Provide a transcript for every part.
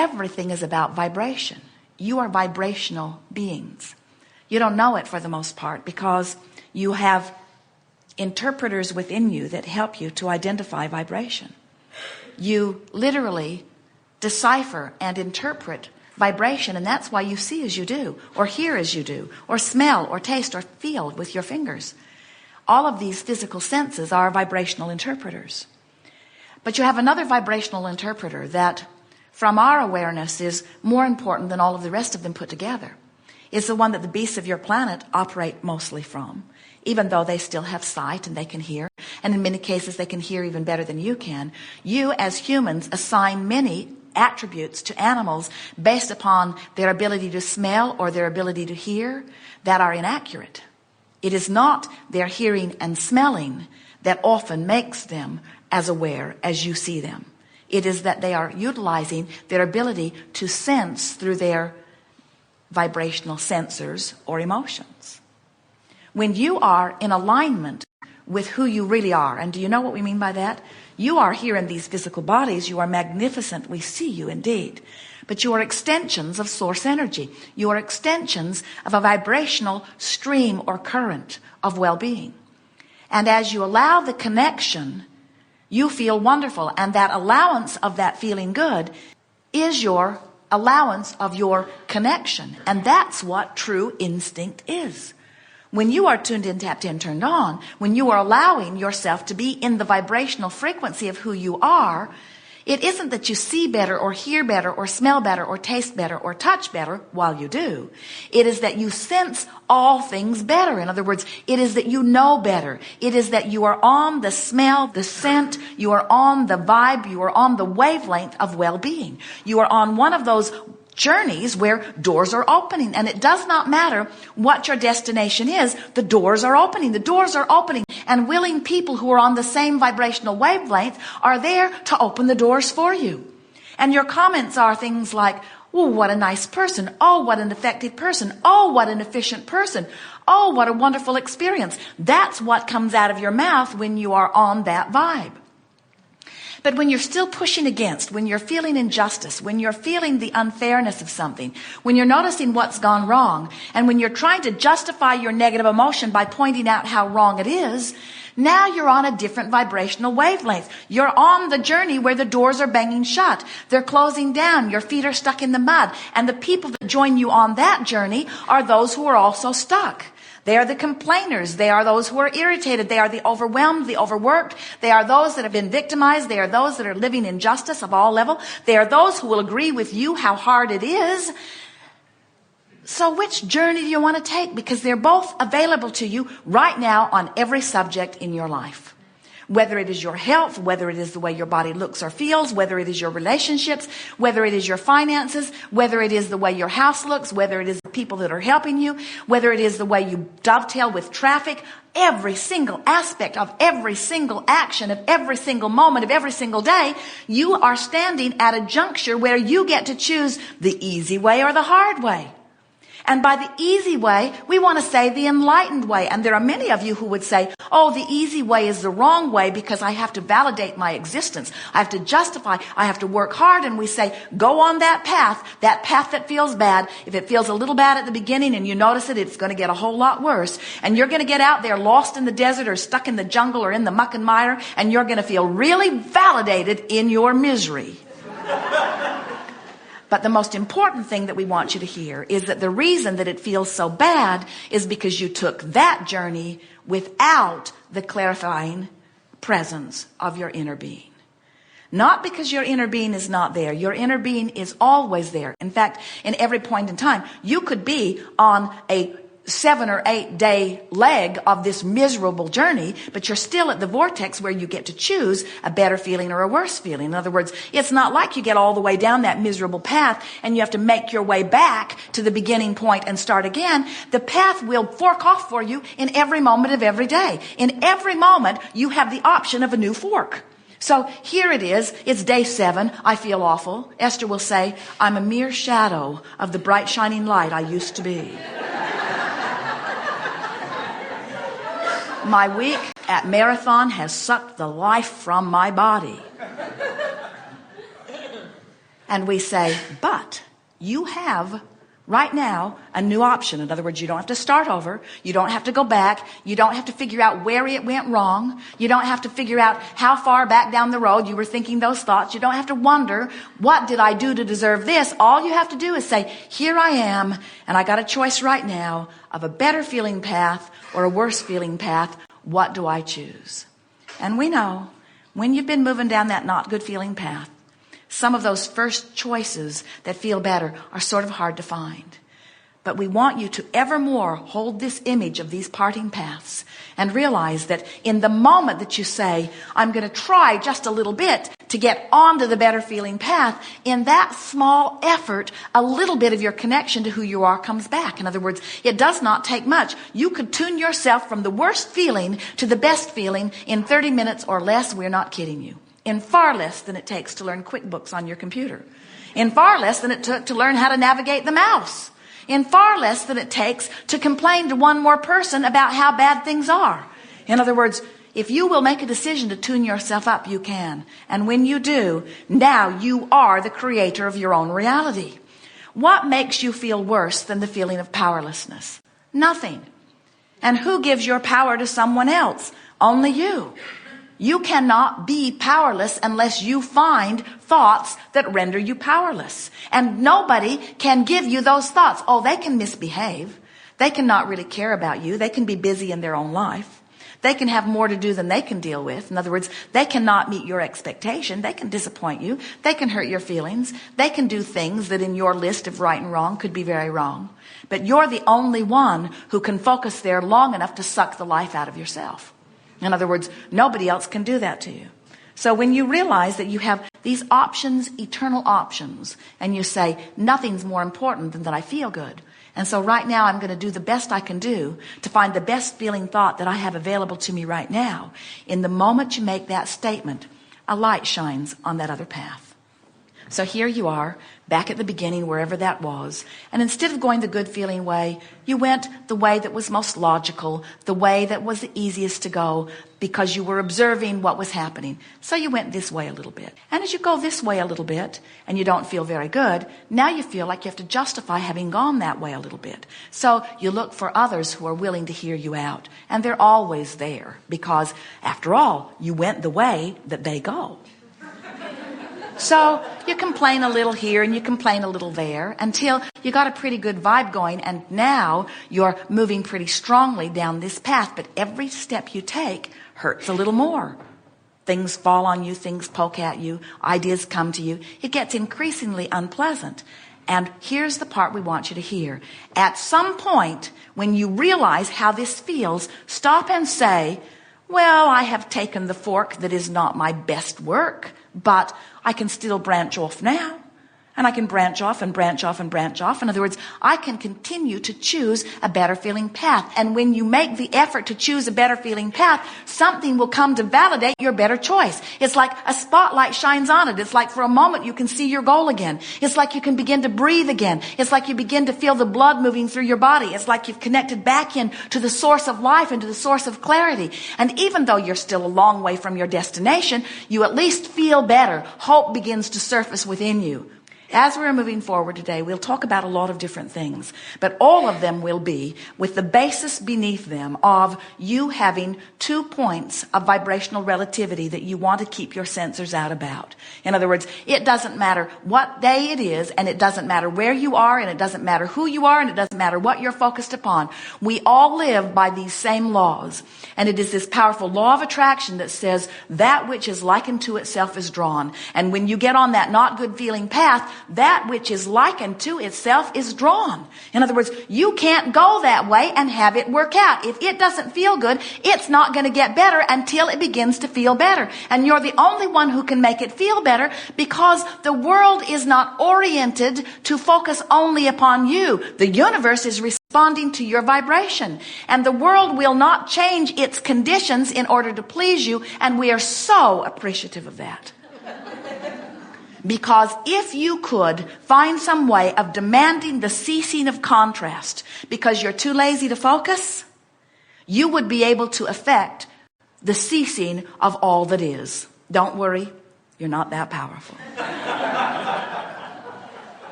everything is about vibration. You are vibrational beings. You don't know it for the most part because you have interpreters within you that help you to identify vibration. You literally decipher and interpret vibration, and that's why you see as you do, or hear as you do, or smell, or taste, or feel with your fingers. All of these physical senses are vibrational interpreters. But you have another vibrational interpreter that, from our awareness, is more important than all of the rest of them put together. It's the one that the beasts of your planet operate mostly from, even though they still have sight and they can hear. And in many cases, they can hear even better than you can. You, as humans, assign many attributes to animals based upon their ability to smell or their ability to hear that are inaccurate. It is not their hearing and smelling that often makes them as aware as you see them. It is that they are utilizing their ability to sense through their vibrational sensors or emotions. When you are in alignment with who you really are, and do you know what we mean by that? You are here in these physical bodies. You are magnificent. We see you indeed. But you are extensions of source energy. You are extensions of a vibrational stream or current of well-being. And as you allow the connection, you feel wonderful. And that allowance of that feeling good is your allowance of your connection. And that's what true instinct is. When you are tuned in, tapped in, turned on, when you are allowing yourself to be in the vibrational frequency of who you are, it isn't that you see better or hear better or smell better or taste better or touch better while you do. It is that you sense all things better. In other words, it is that you know better. It is that you are on the smell, the scent, you are on the vibe, you are on the wavelength of well-being. You are on one of those journeys where doors are opening, and it does not matter what your destination is. The doors are opening. The doors are opening, and willing people who are on the same vibrational wavelength are there to open the doors for you. And your comments are things like, "Oh, what a nice person. Oh, what an effective person. Oh, what an efficient person. Oh, what a wonderful experience." That's what comes out of your mouth when you are on that vibe. But when you're still pushing against, when you're feeling injustice, when you're feeling the unfairness of something, when you're noticing what's gone wrong, and when you're trying to justify your negative emotion by pointing out how wrong it is, now you're on a different vibrational wavelength. You're on the journey where the doors are banging shut. They're closing down. Your feet are stuck in the mud. And the people that join you on that journey are those who are also stuck. They are the complainers. They are those who are irritated. They are the overwhelmed, the overworked. They are those that have been victimized. They are those that are living injustice of all level. They are those who will agree with you how hard it is. So which journey do you want to take? Because they're both available to you right now on every subject in your life. Whether it is your health, whether it is the way your body looks or feels, whether it is your relationships, whether it is your finances, whether it is the way your house looks, whether it is the people that are helping you, whether it is the way you dovetail with traffic, every single aspect of every single action of every single moment of every single day, you are standing at a juncture where you get to choose the easy way or the hard way. And by the easy way, we want to say the enlightened way. And there are many of you who would say, "Oh, the easy way is the wrong way because I have to validate my existence. I have to justify. I have to work hard." And we say, go on that path that feels bad. If it feels a little bad at the beginning and you notice it, it's going to get a whole lot worse. And you're going to get out there lost in the desert or stuck in the jungle or in the muck and mire, and you're going to feel really validated in your misery. But the most important thing that we want you to hear is that the reason that it feels so bad is because you took that journey without the clarifying presence of your inner being. Not because your inner being is not there. Your inner being is always there. In fact, in every point in time, you could be on a 7 or 8 day leg of this miserable journey, but you're still at the vortex where you get to choose a better feeling or a worse feeling. In other words, it's not like you get all the way down that miserable path and you have to make your way back to the beginning point and start again. The path will fork off for you in every moment of every day. In every moment, you have the option of a new fork. So here it is. It's day 7. I feel awful. Esther will say, "I'm a mere shadow of the bright shining light I used to be." My week at Marathon has sucked the life from my body. And we say, but you have right now a new option. In other words, you don't have to start over. You don't have to go back. You don't have to figure out where it went wrong. You don't have to figure out how far back down the road you were thinking those thoughts. You don't have to wonder, what did I do to deserve this? All you have to do is say, here I am, and I got a choice right now of a better feeling path or a worse feeling path. What do I choose? And we know when you've been moving down that not good feeling path, some of those first choices that feel better are sort of hard to find. But we want you to evermore hold this image of these parting paths and realize that in the moment that you say, I'm going to try just a little bit to get onto the better feeling path, in that small effort, a little bit of your connection to who you are comes back. In other words, it does not take much. You could tune yourself from the worst feeling to the best feeling in 30 minutes or less. We're not kidding you. In far less than it takes to learn QuickBooks on your computer. In far less than it took to learn how to navigate the mouse. In far less than it takes to complain to one more person about how bad things are. In other words, if you will make a decision to tune yourself up, you can. And when you do, now you are the creator of your own reality. What makes you feel worse than the feeling of powerlessness? Nothing. And who gives your power to someone else? Only you. You cannot be powerless unless you find thoughts that render you powerless. And nobody can give you those thoughts. Oh, they can misbehave. They can not really care about you. They can be busy in their own life. They can have more to do than they can deal with. In other words, they cannot meet your expectation. They can disappoint you. They can hurt your feelings. They can do things that in your list of right and wrong could be very wrong. But you're the only one who can focus there long enough to suck the life out of yourself. In other words, nobody else can do that to you. So when you realize that you have these options, eternal options, and you say, nothing's more important than that I feel good. And so right now I'm going to do the best I can do to find the best feeling thought that I have available to me right now. In the moment you make that statement, a light shines on that other path. So here you are, back at the beginning, wherever that was. And instead of going the good feeling way, you went the way that was most logical, the way that was the easiest to go, because you were observing what was happening. So you went this way a little bit. And as you go this way a little bit, and you don't feel very good, now you feel like you have to justify having gone that way a little bit. So you look for others who are willing to hear you out. And they're always there, because after all, you went the way that they go. So you complain a little here and you complain a little there until you got a pretty good vibe going, and now you're moving pretty strongly down this path. But every step you take hurts a little more. Things fall on you, things poke at you, ideas come to you. It gets increasingly unpleasant. And here's the part we want you to hear. At some point, when you realize how this feels, stop and say, well, I have taken the fork that is not my best work, but I can still branch off now. And I can branch off and branch off and branch off. In other words, I can continue to choose a better feeling path. And when you make the effort to choose a better feeling path, something will come to validate your better choice. It's like a spotlight shines on it. It's like for a moment you can see your goal again. It's like you can begin to breathe again. It's like you begin to feel the blood moving through your body. It's like you've connected back in to the source of life and to the source of clarity. And even though you're still a long way from your destination, you at least feel better. Hope begins to surface within you. As we're moving forward today, we'll talk about a lot of different things, but all of them will be with the basis beneath them of you having 2 points of vibrational relativity that you want to keep your sensors out about. In other words, it doesn't matter what day it is, and it doesn't matter where you are, and it doesn't matter who you are, and it doesn't matter what you're focused upon. We all live by these same laws, and it is this powerful law of attraction that says that which is likened to itself is drawn. And when you get on that not good feeling path, that which is likened to itself is drawn. In other words, you can't go that way and have it work out. If it doesn't feel good, it's not going to get better until it begins to feel better. And you're the only one who can make it feel better, because the world is not oriented to focus only upon you. The universe is responding to your vibration. And the world will not change its conditions in order to please you. And we are so appreciative of that. Because if you could find some way of demanding the ceasing of contrast because you're too lazy to focus, you would be able to affect the ceasing of all that is. Don't worry, you're not that powerful.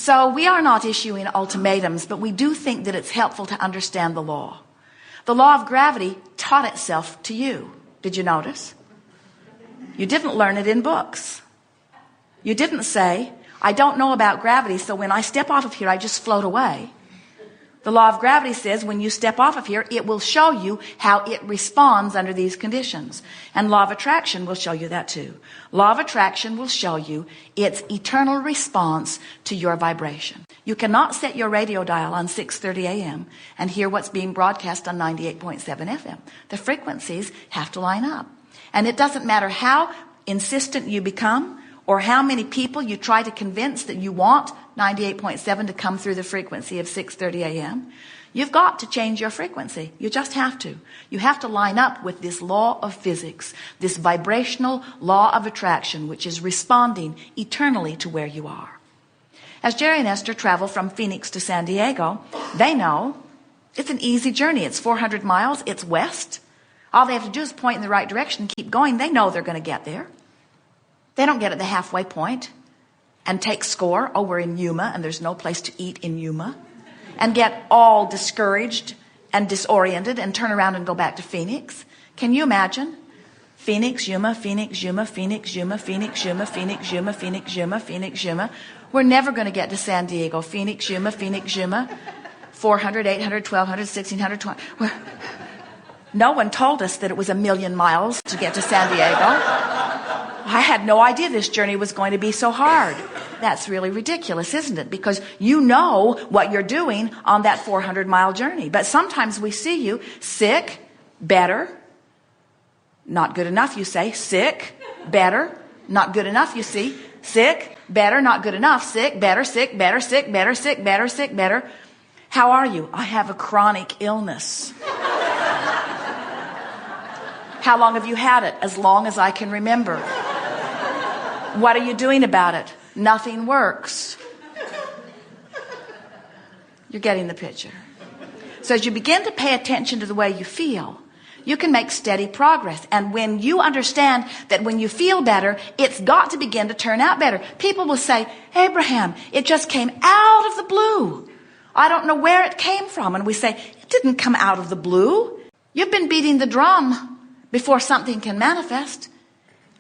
So we are not issuing ultimatums, but we do think that it's helpful to understand the law. The law of gravity taught itself to you. Did you notice? You didn't learn it in books. You didn't say, I don't know about gravity, so when I step off of here, I just float away. The law of gravity says when you step off of here, it will show you how it responds under these conditions. And law of attraction will show you that too. Law of attraction will show you its eternal response to your vibration. You cannot set your radio dial on 6:30 a.m. and hear what's being broadcast on 98.7 FM. The frequencies have to line up. And it doesn't matter how insistent you become or how many people you try to convince that you want 98.7 to come through the frequency of 6:30 a.m. You've got to change your frequency. You just have to. You have to line up with this law of physics, this vibrational law of attraction, which is responding eternally to where you are. As Jerry and Esther travel from Phoenix to San Diego, they know it's an easy journey. It's 400 miles. It's west. All they have to do is point in the right direction and keep going. They know they're going to get there. They don't get at the halfway point and take score. Oh, we're in Yuma and there's no place to eat in Yuma. And get all discouraged and disoriented and turn around and go back to Phoenix. Can you imagine? Phoenix, Yuma, Phoenix, Yuma, Phoenix, Yuma, Phoenix, Yuma, Phoenix, Yuma, Phoenix, Yuma, Phoenix, Yuma. We're never going to get to San Diego. Phoenix, Yuma, Phoenix, Yuma. 400, 800, 1200, 1600, 20. No one told us that it was 1,000,000 miles to get to San Diego. I had no idea this journey was going to be so hard. That's really ridiculous, isn't it? Because you know what you're doing on that 400-mile journey. But sometimes we see you sick, better, not good enough, you say. Sick, better, not good enough, you see. Sick, better, not good enough. Sick, better, sick, better, sick, better, sick, better, sick, better. How are you? I have a chronic illness. How long have you had it? As long as I can remember. What are you doing about it? Nothing works. You're getting the picture. So as you begin to pay attention to the way you feel, you can make steady progress. And when you understand that when you feel better, it's got to begin to turn out better. People will say, Abraham, it just came out of the blue. I don't know where it came from. And we say, it didn't come out of the blue. You've been beating the drum before something can manifest.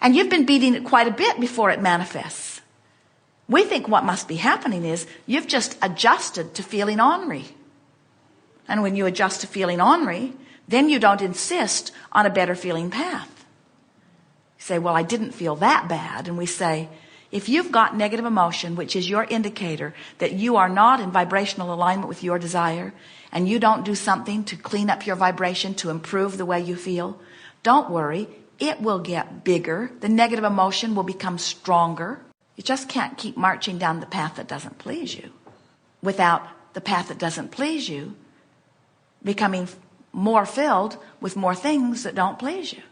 And you've been beating it quite a bit before it manifests. We think what must be happening is you've just adjusted to feeling ornery. And when you adjust to feeling ornery, then you don't insist on a better feeling path. You say, well, I didn't feel that bad. And we say, if you've got negative emotion, which is your indicator that you are not in vibrational alignment with your desire, and you don't do something to clean up your vibration to improve the way you feel, don't worry. It will get bigger. The negative emotion will become stronger. You just can't keep marching down the path that doesn't please you without the path that doesn't please you becoming more filled with more things that don't please you.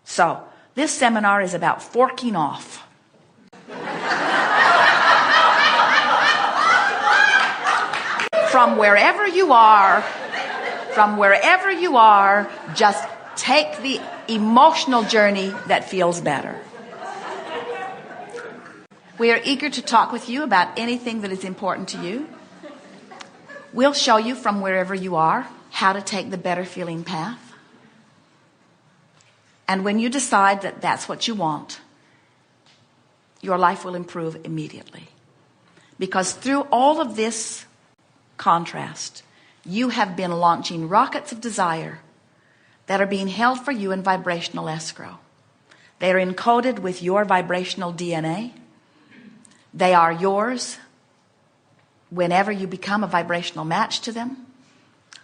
So this seminar is about forking off. From wherever you are, just take the emotional journey that feels better. We are eager to talk with you about anything that is important to you. We'll show you from wherever you are how to take the better feeling path. And when you decide that that's what you want, your life will improve immediately. Because through all of this contrast, you have been launching rockets of desire that are being held for you in vibrational escrow. They are encoded with your vibrational DNA. They are yours whenever you become a vibrational match to them.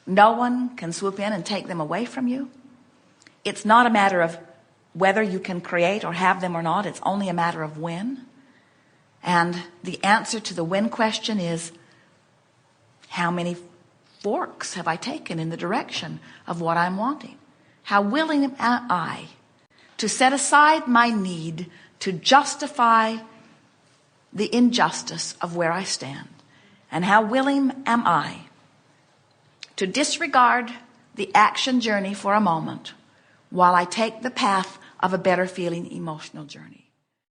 No one can swoop in and take them away from you. It's not a matter of whether you can create or have them or not. It's only a matter of when. And the answer to the when question is, how many forks have I taken in the direction of what I'm wanting? How willing am I to set aside my need to justify the injustice of where I stand? And how willing am I to disregard the action journey for a moment while I take the path of a better feeling emotional journey?